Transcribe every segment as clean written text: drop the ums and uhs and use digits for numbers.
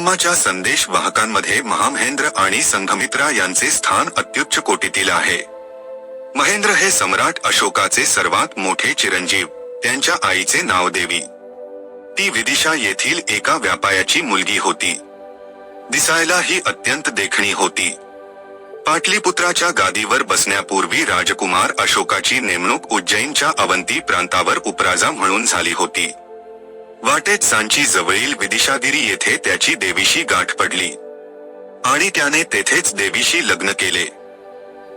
धम्माच्या संदेश वाहकांमध्ये महामहेंद्र आणि संघमित्रा यांचे स्थान अत्युच्च कोटीतील आहे. महेंद्र हे सम्राट अशोकाचे सर्वात मोठे चिरंजीव. त्यांच्या आईचे नाव देवी. ती विदिशा येथील एका व्यापाऱ्याची मुलगी होती. दिसायला ही अत्यंत देखणी होती. पाटलीपुत्राच्या गादीवर बसण्यापूर्वी राजकुमार अशोकाची नेमणूक उज्जैनच्या अवंती प्रांतावर उपराजा म्हणून झाली होती. वाटेत सांची जवळील विदिशागिरी येथे त्याची देवीशी गाठ पडली आणि त्याने तेथेच देवीशी लग्न केले.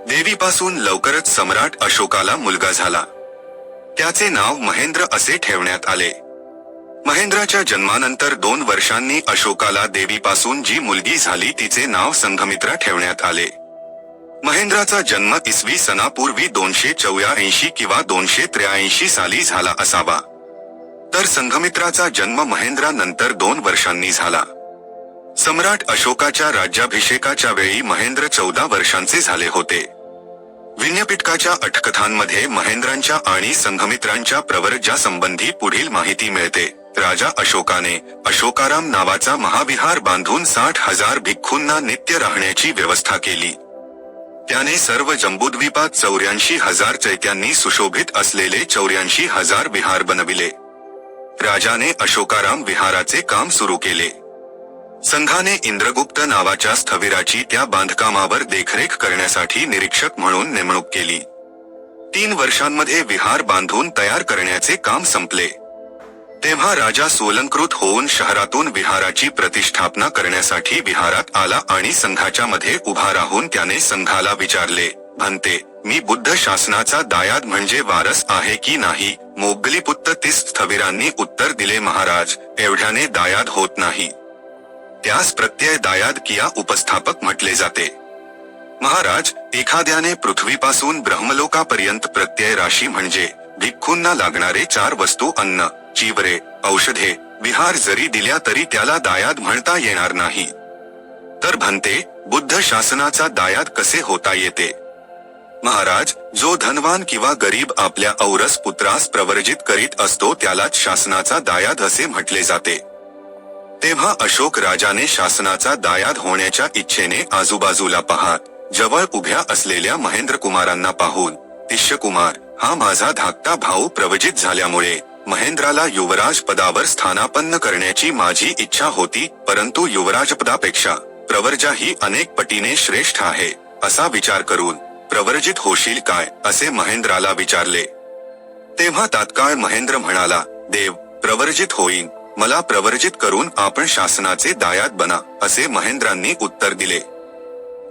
देवीपासून लवकरच सम्राट अशोकाला मुलगा झाला. त्याचे नाव महेंद्र असे ठेवण्यात आले. महेंद्राच्या जन्मानंतर 2 वर्षांनी अशोकाला देवीपासून जी मुलगी झाली तिचे नाव संघमित्रा ठेवण्यात आले. महेंद्राचा जन्म इसवी सनापूर्वी 284 किंवा 283 साली झाला असावा. तर संघमित्राचा जन्म महेंद्रानंतर 2 वर्षांनी झाला. सम्राट अशोकाच्या राज्याभिषेकाच्या वेळी महेंद्र 14 वर्षांचे झाले होते. विज्ञपिटकाच्या अटकथांमध्ये महेंद्रांच्या आणि संघमित्रांच्या प्रवर्जासंबंधी पुढील माहिती मिळते. राजा अशोकाने अशोकाराम नावाचा महाविहार बांधून 60,000 भिक्खूंना नित्य राहण्याची व्यवस्था केली. त्याने सर्व जंबूद्वीपात 84,000 चैत्यांनी सुशोभित असलेले 84,000 विहार बनविले. राजाने अशोकाराम विहाराचे काम सुरू केले. संघाने इंद्रगुप्त नावाच्या स्थविराची त्या बांधकामावर देखरेख करण्यासाठी निरीक्षक म्हणून नेमणूक केली. 3 वर्षांमध्ये विहार बांधून तयार करण्याचे काम संपले. तेव्हा राजा सोलंकृत होऊन शहरातून विहाराची प्रतिष्ठापना करण्यासाठी विहारात आला आणि संघाच्या मध्ये उभा राहून त्याने संघाला विचारले, "भंते, मी बुद्ध शासनाचा दायाद म्हणजे वारस आहे की नाही?" मोगलीपुत्र 30 स्थविरांनी उत्तर दिले, "महाराज, एवढ्याने दायाद होत नाही. त्यास प्रत्यय दायाद किया उपस्थापक म्हटले जाते." "महाराज, एखाद्याने पृथ्वीपासून ब्रह्मलोकापर्यंत प्रत्यय राशी म्हणजे भिक्खूंना लागणारे 4 वस्तू अन्न, चिवरे, औषधे, विहार जरी दिल्या तरी त्याला दायाद म्हणता येणार नाही. तर भंते, बुद्ध शासनाचा दायाद कसे होता येते?" "महाराज, जो धनवान किंवा गरीब आपल्या औरस पुत्रास प्रवर्जित करीत असतो त्यालाच शासनाचा दायाद असे म्हटले जाते." तेव्हा अशोक राजाने शासनाचा दायाद होण्याच्या इच्छेने आजूबाजूला पाहत, जवळ उभ्या असलेल्या महेंद्रकुमारांना पाहून, "तिष्यकुमार, हा माझा धाकटा भाऊ प्रवजित झाल्यामुळे महेंद्राला युवराज पदावर स्थानापन्न करण्याची माझी इच्छा होती, परंतु युवराजपदापेक्षा प्रवर्जा ही अनेक पटीने श्रेष्ठ आहे. असा विचार करून प्रवर्जित होशील काय?" असे महेंद्राला विचारले. तेव्हा तात्काळ महेंद्र म्हणाला, "देव, प्रवर्जित होईन. मला प्रवर्जित करून आपण शासनाचे दायाद बना." असे महेंद्रांनी उत्तर दिले.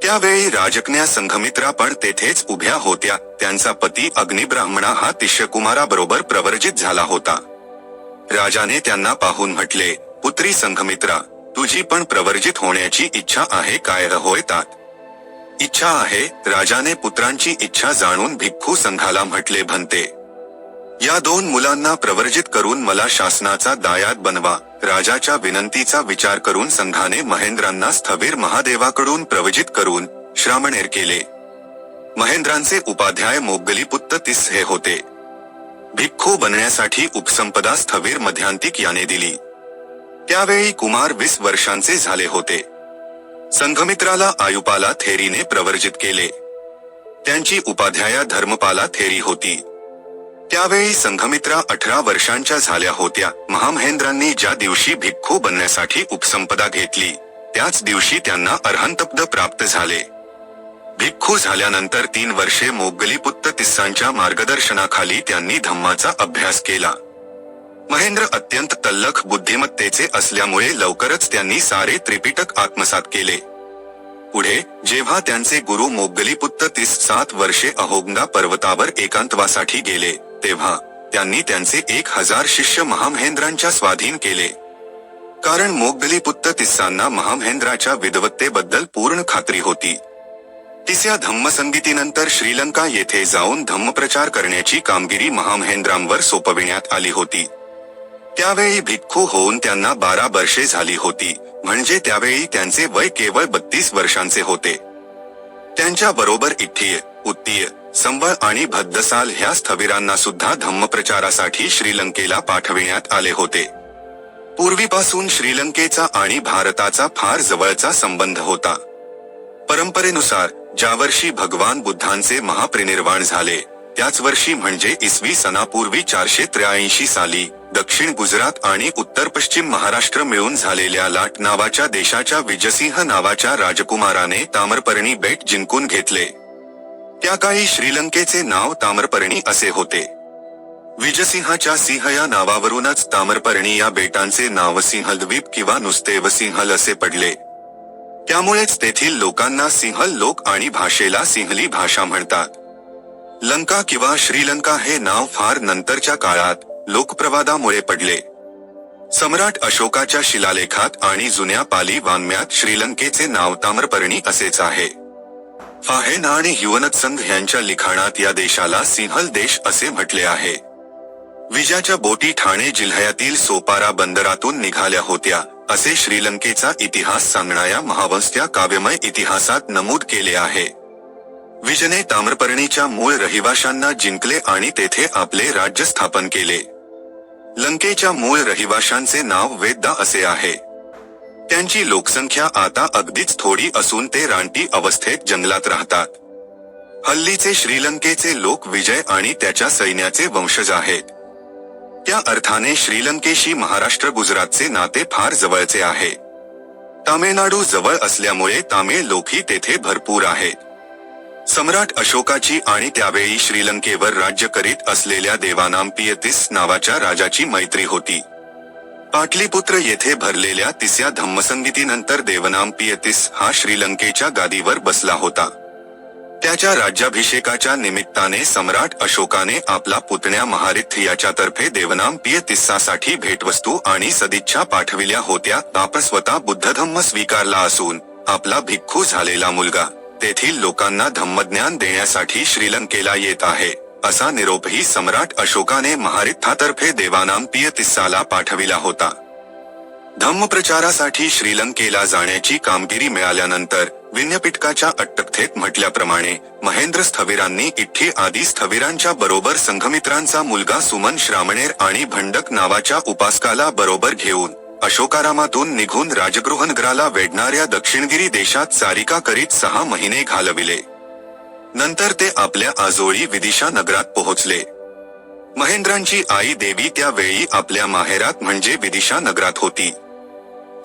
त्यावेळी राजकन्या संघमित्रा पण तेथेच उभ्या होत्या. त्यांचा पती अग्निब्राह्मणा हा तिष्यकुमाराबरोबर प्रवर्जित झाला होता. राजाने त्यांना पाहून म्हटले, "पुत्री संघमित्रा, तुझी पण प्रवर्जित होण्याची इच्छा आहे काय?" "होय तात, इच्छा आहे." राजाने पुत्रांची इच्छा जाणून भिक्खू संघाला म्हटले, "भंते, या 2 मुलांना प्रवर्जित करून मला शासनाचा दायाद बनवा." राजाच्या विनंतीचा विचार करून संघाने महेंद्रांना स्थविर महादेवाकडून प्रवजित करून श्रामणेर केले. महेंद्रांचे उपाध्याय मोगलीपुत्र 30 हे होते. भिक्खू बनण्यासाठी उपसंपदा स्थविर मध्यांतिक याने दिली. त्यावेळी कुमार 20 वर्षांचे झाले होते. संघमित्राला आयुपाला थेरीने प्रवर्जित केले. त्यांची उपाध्याया धर्मपाला थेरी होती. त्यावेळी संघमित्रा 18 वर्षांच्या झाल्या होत्या. महामहेंद्रांनी ज्या दिवशी भिक्खू बनण्यासाठी उपसंपदा घेतली त्याच दिवशी त्यांना अरहंतपद प्राप्त झाले. भिक्खू झाल्यानंतर 3 वर्षे मोगलीपुत्र 30 मार्गदर्शनाखाली त्यांनी धम्माचा अभ्यास केला. महेंद्र अत्यंत तल्लख बुद्धिमत्तेचे असल्यामुळे लवकरच त्यांनी सारे त्रिपिटक आत्मसात केले. पुढे जेव्हा त्यांचे गुरु मोगलीपुत्र 37 वर्षे अहोगंगा पर्वतावर एकांतवासाठी गेले तेव्हा त्यांनी त्यांचे 1000 शिष्य महामहेंद्रांच्या स्वाधीन केले. कारण मोगलीपुत्र 30 महामहेंद्राच्या विद्वत्तेबद्दल पूर्ण खात्री होती. 30व्या धम्मसंगीतीनंतर श्रीलंका येथे जाऊन धम्मप्रचार करण्याची कामगिरी महामहेंद्रांवर सोपविण्यात आली होती. त्यावेळी भिक्खू होऊन त्यांना 12 वर्षे झाली होती, म्हणजे त्यावेळी त्यांचे वय केवळ 32 वर्षांचे होते. त्यांच्या बरोबर इठ्ठीय, उत्तीय, संबळ आणि भद्दसाल ह्या स्थविरांना सुद्धा धम्मप्रचारासाठी श्रीलंकेला पाठविण्यात आले होते. पूर्वीपासून श्रीलंकेचा आणि भारताचा फार जवळचा संबंध होता. परंपरेनुसार ज्या वर्षी भगवान बुद्धांचे महापरिनिर्वाण झाले त्याच वर्षी म्हणजे इसवी सनापूर्वी 483 साली दक्षिण गुजरात आणि उत्तर पश्चिम महाराष्ट्र मिळून झालेल्या लाट नावाच्या देशाच्या विजयसिंह नावाच्या राजकुमाराने ताम्रपर्णी बेट जिंकून घेतले. त्या काळी श्रीलंकेचे नाव ताम्रपर्णी असे होते. विजयसिंहाच्या सिंह या नावावरूनच ताम्रपर्णी या बेटांचे नाव सिंहलद्वीप किंवा नुसते वसिंहल असे पडले. त्यामुळेच तेथील लोकांना सिंहल लोक आणि भाषेला सिंहली भाषा म्हणतात. लंका किंवा श्रीलंका हे नाव फार नंतरच्या काळात लोकप्रवादामुळे पडले. सम्राट अशोकाच्या शिलालेखात आणि जुन्या पाली वाङ्मयात श्रीलंकेचे नाव ताम्रपर्णी असेच आहे. फाहेन आणि ह्युनत्संग यांच्या लिखाणात या देशाला सिंहल देश असे म्हटले आहे. विजाच्या बोटी ठाणे जिल्ह्यातील सोपारा बंदरातून निघाल्या होत्या असे श्रीलंकेचा इतिहास सांगणाऱ्या महावंस्या काव्यमय इतिहासात नमूद केले आहे. विजने ताम्रपर्णीच्या मूळ रहिवाशांना जिंकले आणि तेथे आपले राज्य स्थापन केले. लंकेच्या मूळ रहिवाशांचे नाव वेद्दा असे आहे. त्यांची लोकसंख्या आता अगदीच थोडी असून ते रानटी अवस्थेत जंगलात राहतात. हल्लीचे श्रीलंकेचे लोक विजय आणि त्याच्या सैन्याचे वंशज आहेत. त्या अर्थाने श्रीलंकेशी महाराष्ट्र गुजरातचे नाते फार जवळचे आहे. तामिळनाडू जवळ असल्यामुळे तामिळ लोकही तेथे भरपूर आहेत. सम्राट अशोकाची आणि त्यावेळी श्रीलंकेवर राज्य करीत असलेल्या देवानाम्पियतीस नावाच्या राजाची मैत्री होती. पाटलीपुत्र येथे भरलेल्या तिसऱ्या धम्मसंगीतीनंतर देवनाम्पियतीस हा श्रीलंकेच्या गादीवर बसला होता. त्याच्या राज्याभिषेकाच्या निमित्ताने सम्राट अशोकाने आपला पुतण्या महारिथ याच्यातर्फे देवनाम्पियतिस्सासाठी भेटवस्तू आणि सदिच्छा पाठविल्या होत्या. आपण स्वतः बुद्धधम्म स्वीकारला असून आपला भिक्खू झालेला मुलगा तेथील लोकांना धम्मज्ञान देण्यासाठी श्रीलंकेला येत आहे असा निरोपही सम्राट अशोकाने महारिथातर्फे देवानाम्पियतिस्साला पाठविला होता. धम्मप्रचारासाठी श्रीलंकेला जाण्याची कामगिरी मिळाल्यानंतर विनयपिटकाच्या अट्टकथेत म्हटल्याप्रमाणे महेंद्र स्थविरांनी इठ्ठी आदी स्थविरांच्या बरोबर संघमित्रांचा मुलगा सुमन श्रामणेर आणि भंडक नावाच्या उपासकाला बरोबर घेऊन अशोकारामातून निघून राजगृहनगराला वेढणाऱ्या दक्षिणगिरी देशात चारिका करीत 6 महिने घालविले. नंतर ते आपल्या आजोळी विदिशा नगरात पोहोचले. महेंद्रांची आई देवी त्यावेळी आपल्या माहेरात म्हणजे विदिशा नगरात होती.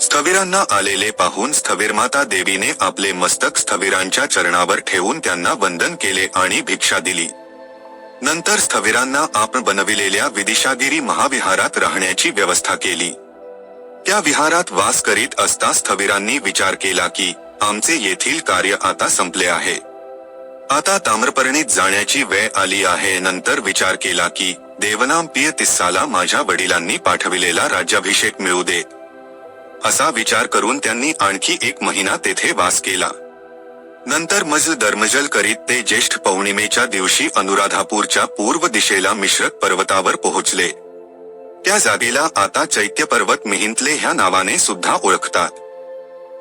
स्थविरांना आलेले पाहून स्थविरमाता देवीने आपले मस्तक स्थविरांच्या चरणावर ठेवून त्यांना वंदन केले आणि भिक्षा दिली. नंतर स्थविरांना आपण बनविलेल्या विदिशागिरी महाविहारात राहण्याची व्यवस्था केली. त्या विहारात वास करीत असता स्थविरांनी विचार केला की आमचे येथील कार्य आता संपले आहे. आता ताम्रपर्णीत जाण्याची वेळ आली आहे. नंतर विचार केला की देवनाम्पियतिस्साला माझ्या वडिलांनी पाठविलेला राज्याभिषेक मिळू दे. असा विचार करून त्यांनी आणखी 1 महिना तेथे वास केला. नंतर मजल दरमजल करीत ते ज्येष्ठ पौर्णिमेच्या दिवशी अनुराधापूरच्या पूर्व दिशेला मिश्रक पर्वतावर पोहोचले. त्या जागेला आता चैत्य पर्वत मिहिंतले ह्या नावाने सुद्धा ओळखतात.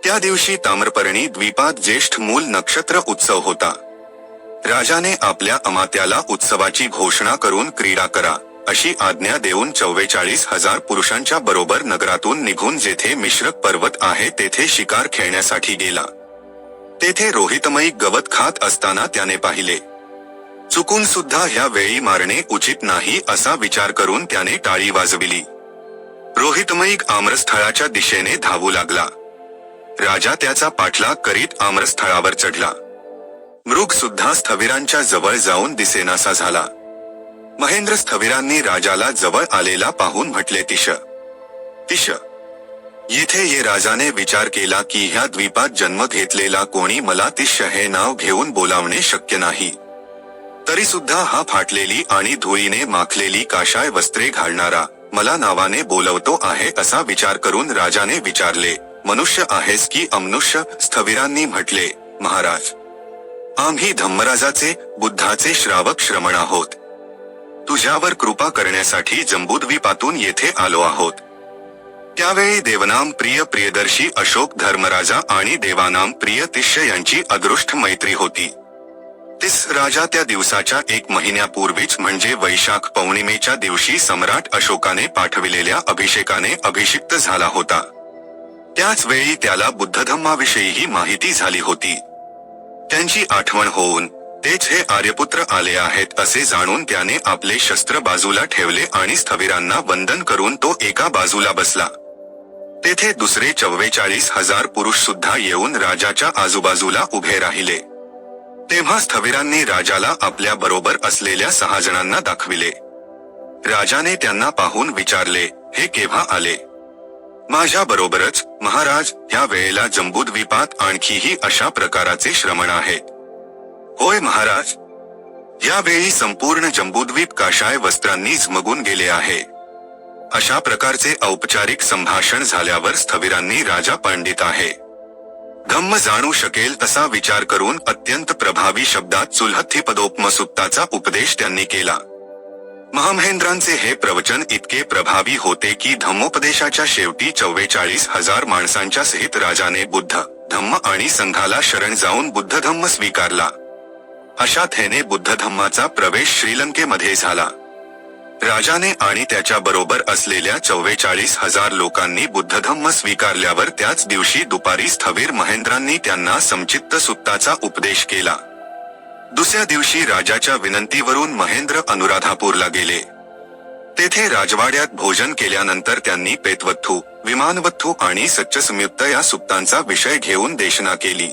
त्या दिवशी ताम्रपर्णी द्वीपात ज्येष्ठ मूल नक्षत्र उत्सव होता. राजाने आपल्या अमात्याला उत्सवाची घोषणा करून क्रीडा करा अशी आज्ञा देऊन 44,000 पुरुषांच्या बरोबर नगरातून निघून जेथे मिश्रक पर्वत आहे तेथे शिकार खेळण्यासाठी गेला. तेथे रोहितमयी गवत खात असताना त्याने पाहिले. चुकून सुद्धा ह्या वेळी मारणे उचित नाही असा विचार करून त्याने टाळी वाजविली. रोहितमयी आम्रस्थळाच्या दिशेने धावू लागला. राजा त्याचा पाठलाग करीत आम्रस्थळावर चढला. मृग सुद्धा स्थविरांच्या जवळ जाऊन दिसेनासा झाला. महेंद्र स्थविरांनी राजाला जवळ आलेला पाहून म्हटले, तिश तिश येथे ये. राजाने विचार केला की ह्या द्वीपात जन्म घेतलेला कोणी मला तिश हे नाव घेऊन बोलावणे शक्य नाही. तरी सुद्धा हा फाटलेली आणि धुळीने माखलेली काशाय वस्त्रे घालणारा मला नावाने बोलवतो आहे असा विचार करून राजाने विचारले, मनुष्य आहेस की अमनुष्य? स्थविरांनी म्हटले, महाराज, आम्ही धम्मराजाचे बुद्धाचे श्रावक श्रमण आहोत. तुझ्यावर कृपा करण्यासाठी जंबूद्वीपातून येथे आलो आहोत. त्यावेळी देवनाम प्रिय प्रियदर्शी अशोक धर्मराजा आणि देवानाम प्रिय तिष्य यांची अदृष्ट मैत्री होती. राजा त्या दिवसाच्या 1 महिन्यापूर्वीच म्हणजे वैशाख पौर्णिमेच्या दिवशी सम्राट अशोकाने पाठविलेल्या अभिषेकाने अभिषिक्त झाला होता. त्याच वेळी त्याला बुद्धधम्माविषयीही माहिती झाली होती. त्यांची आठवण होऊन तेच हे आर्यपुत्र आले आहेत असे जाणून त्याने आपले शस्त्र बाजूला ठेवले आणि स्थविरांना वंदन करून तो एका बाजूला बसला. तेथे दुसरे 44,000 पुरुष सुद्धा येऊन राजाच्या आजूबाजूला उभे राहिले. तेव्हा स्थविरांनी राजाला आपल्या बरोबर असलेल्या 6 जणांना दाखविले. राजाने त्यांना पाहून विचारले, हे केव्हा आले? माझ्या बरोबरच महाराज, ह्या वेळेला जंबूद्वीपात आणखीही अशा प्रकाराचे श्रमण आहेत. होय महाराज. यावेळी संपूर्ण जंबूद्वीप काशाय वस्त्रांनी झमगून गेले आहे. अशा प्रकारचे औपचारिक संभाषण झाल्यावर स्थविरांनी राजा पंडित आहे, धम्म जाणू शकेल तसा विचार करून अत्यंत प्रभावी शब्दात चुल्हत्थिपदोपमसुत्ताचा उपदेश त्यांनी केला. महामहेंद्रांचे हे प्रवचन इतके प्रभावी होते की धम्मोपदेशाच्या शेवटी 44,000 माणसांच्या सहित राजाने बुद्ध, धम्म आणि संघाला शरण जाऊन बुद्धधम्म स्वीकारला. अशा थेने बुद्धधम्माचा प्रवेश श्रीलंकेमध्ये झाला. राजाने आणि त्याच्या बरोबर असलेल्या 44,000 लोकांनी बुद्धधम्म स्वीकारल्यावर त्याच दिवशी दुपारी स्थविर महेंद्रांनी त्यांना समचित्त सुत्ताचा उपदेश केला. दुसऱ्या दिवशी राजाच्या विनंतीवरून महेंद्र अनुराधापूरला गेले. तेथे राजवाड्यात भोजन केल्यानंतर त्यांनी पेतवत्थू, विमानवत्थू आणि सच्चसंयुक्त या सुत्तांचा विषय घेऊन देशना केली.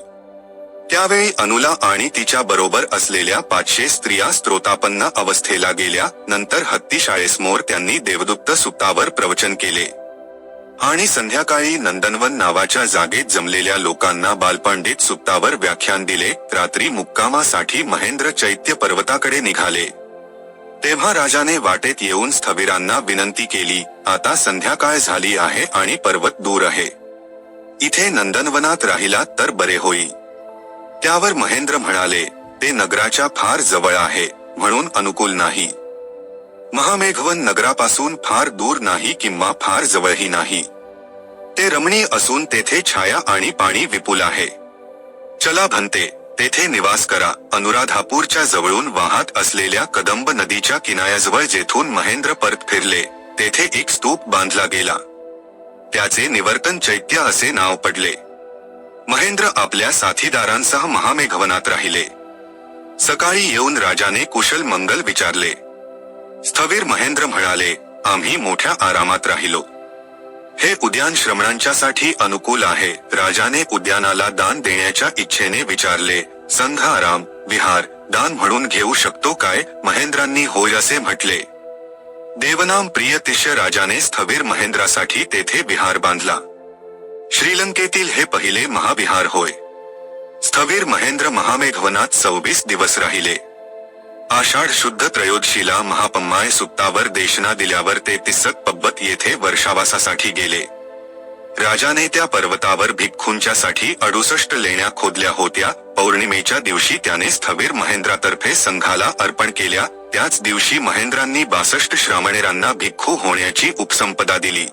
त्यावेळी अनुला आणि तिच्या बरोबर असलेल्या 500 स्त्रिया स्त्रोतापन्न अवस्थेला गेल्या. नंतर हत्तीशाळेसमोर त्यांनी देवदूत सुत्तावर प्रवचन केले आणि संध्याकाळी नंदनवन नावाच्या जागेत जमलेल्या लोकांना बालपंडित सुत्तावर व्याख्यान दिले. रात्री मुक्कामासाठी महेंद्र चैत्य पर्वताकडे निघाले. तेव्हा राजाने वाटेत येऊन स्थविरांना विनंती केली, आता संध्याकाळ झाली आहे आणि पर्वत दूर आहे. इथे नंदनवनात राहिलात तर बरे होईल. त्यावर महेंद्र म्हणाले, ते नगराच्या फार जवळ आहे, म्हणून अनुकूल नाही. महामेघवन नगरापासून फार दूर नाही किंवा फार जवळही नाही. ते रमणीय असून तेथे छाया आणि पाणी विपुल आहे. चला भंते, तेथे निवास करा. अनुराधापूरच्या जवळून वाहत असलेल्या कदंब नदीच्या किनाऱ्याजवळ जेथून महेंद्र परत फिरले, तेथे एक स्तूप बांधला गेला. त्याचे निवर्तन चैत्य असे नाव पडले. महेंद्र आपल्या साथीदारांसह महामेघवनात राहिले. सकाळी येऊन राजाने कुशल मंगल विचारले. स्थविर महेंद्र म्हणाले, आम्ही मोठ्या आरामात राहिलो. हे उद्यान श्रमणांच्यासाठी अनुकूल आहे. राजाने उद्यानाला दान देण्याच्या इच्छेने विचारले, संघ आराम, विहार, दान म्हणून घेऊ शकतो काय? महेंद्रांनी होय असे म्हटले. देवनाम प्रियतिष्य राजाने स्थविर महेंद्रासाठी तेथे विहार बांधला. श्रीलंकेतील हे पहिले महाविहार होय. स्थविर महेंद्र महामेघवनात 26 दिवस राहिले. आषाढ शुद्ध त्रयोदशीला महापम्माय सुत्तावर देशना दिल्यावर ते तिस्सक पब्बत येथे वर्षावासासाठी गेले. राजाने त्या पर्वतावर भिक्खूंच्यासाठी 68 लेण्या खोदल्या होत्या. पौर्णिमेच्या दिवशी त्याने स्थविर महेंद्रातर्फे संघाला अर्पण केल्या. त्याच दिवशी महेंद्रांनी 62 श्रामणेरांना भिक्खू होण्याची उपसंपदा दिली.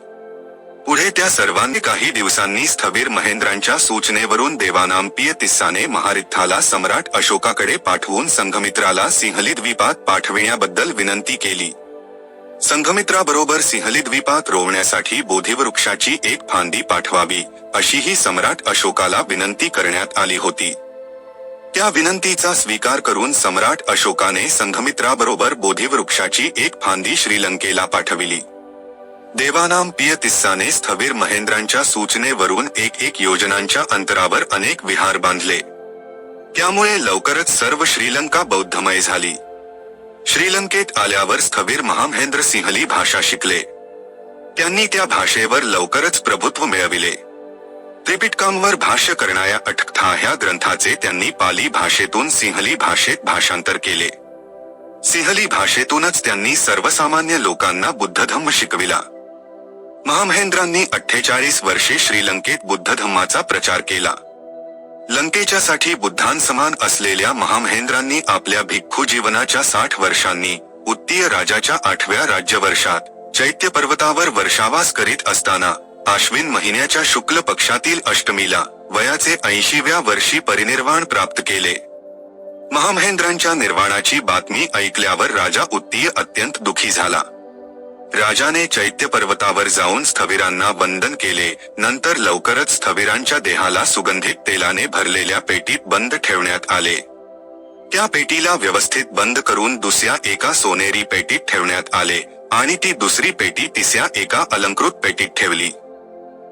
पुढे त्या सर्वांनी काही दिवसांनी स्थविर महेंद्रांच्या सूचनेवरून देवानांपिय तिस्साने महारिथ्थाला सम्राट अशोकाकडे पाठवून संघमित्राला सिंहली द्वीपात पाठविण्याबद्दल विनंती केली. संघमित्राबरोबर सिंहली द्वीपात रोवण्यासाठी बोधिवृक्षाची एक फांदी पाठवावी, अशीही सम्राट अशोकाला विनंती करण्यात आली होती. त्या विनंतीचा स्वीकार करून सम्राट अशोकाने संघमित्राबरोबर बोधिवृक्षाची एक फांदी श्रीलंकेला पाठविली. देवानांपिय तिस्साने स्थविर महेंद्रांच्या सूचनेवरून एक योजनांच्या अंतरावर अनेक विहार बांधले. त्यामुळे लवकरच सर्व श्रीलंका बौद्धमय झाली. श्रीलंकेत आल्यावर स्थविर महामहेंद्र सिंहली भाषा शिकले. त्यांनी त्या भाषेवर लवकरच प्रभुत्व मिळविले. त्रिपिटकांवर भाष्य करणाऱ्या अठकथा ह्या ग्रंथाचे त्यांनी पाली भाषेतून सिंहली भाषेत भाषांतर केले. सिंहली भाषेतूनच त्यांनी सर्वसामान्य लोकांना बुद्धधम्म शिकविला. महामहेंद्रांनी 48 वर्षे श्रीलंकेत बुद्धधम्माचा प्रचार केला. लंकेच्यासाठी बुद्धांसमान असलेल्या महामहेंद्रांनी आपल्या भिक्खू जीवनाच्या 60 वर्षांनी उत्तीय राजाच्या 8व्या राज्यवर्षात चैत्य पर्वतावर वर्षावास करीत असताना आश्विन महिन्याच्या शुक्ल पक्षातील अष्टमीला वयाचे 80व्या वर्षी परिनिर्वाण प्राप्त केले. महामहेंद्रांच्या निर्वाणाची बातमी ऐकल्यावर राजा उत्तीय अत्यंत दुःखी झाला. राजाने चैत्य पर्वतावर जाऊन स्थविरांना वंदन केले. नंतर लवकरच स्थविरांच्या देहाला सुगंधित तेलाने भरलेल्या पेटीत बंद ठेवण्यात आले. त्या पेटीला व्यवस्थित बंद करून दुसऱ्या एका सोनेरी पेटीत ठेवण्यात आले आणि ती दुसरी पेटी तिसऱ्या एका अलंकृत पेटीत ठेवली.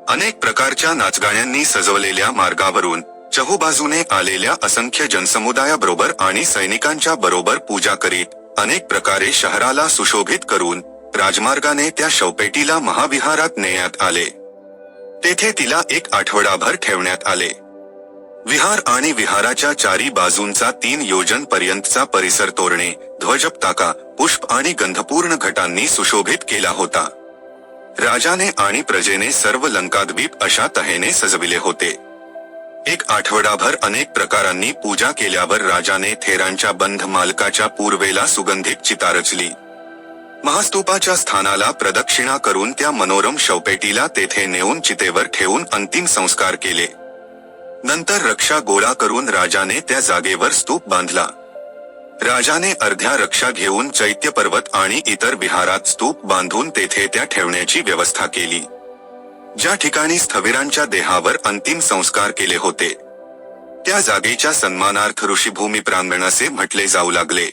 अनेक प्रकारच्या नाचगाण्यांनी सजवलेल्या मार्गावरून चहूबाजूने आलेल्या असंख्य जनसमुदायाबरोबर आणि सैनिकांच्या बरोबर पूजा करीत अनेक प्रकारे शहराला सुशोभित करून राजमार्गाने त्या शवपेटीला महाविहारात नेण्यात आले. तेथे तिला एक आठवडाभर ठेवण्यात आले. विहार आणि विहाराच्या चारी बाजूंचा 3 योजन पर्यंतचा परिसर तोरणे, ध्वजपताका, पुष्प आणि गंधपूर्ण घटांनी सुशोभित केला होता. राजाने आणि प्रजेने सर्व लंकाद्वीप अशा तऱ्हेने सजविले होते. एक आठवडाभर अनेक प्रकारांनी पूजा केल्यावर राजाने थेरांच्या बंध मालकाच्या पूर्वेला सुगंधित चिता रचली. महास्तूपाच्या स्थानाला प्रदक्षिणा करून त्या मनोरम शवपेटीला तेथे नेऊन चितेवर ठेवून अंतिम संस्कार केले. नंतर रक्षा गोळा करून राजाने त्या जागेवर स्तूप बांधला. राजाने अर्ध्या रक्षा घेऊन चैत्य पर्वत आणि इतर विहारात स्तूप बांधून तेथे त्या ठेवण्याची व्यवस्था केली. ज्या ठिकाणी स्थविरांच्या देहावर अंतिम संस्कार केले होते त्या जागेच्या सन्मानार्थ ऋषीभूमी प्रांगण असे म्हटले जाऊ लागले.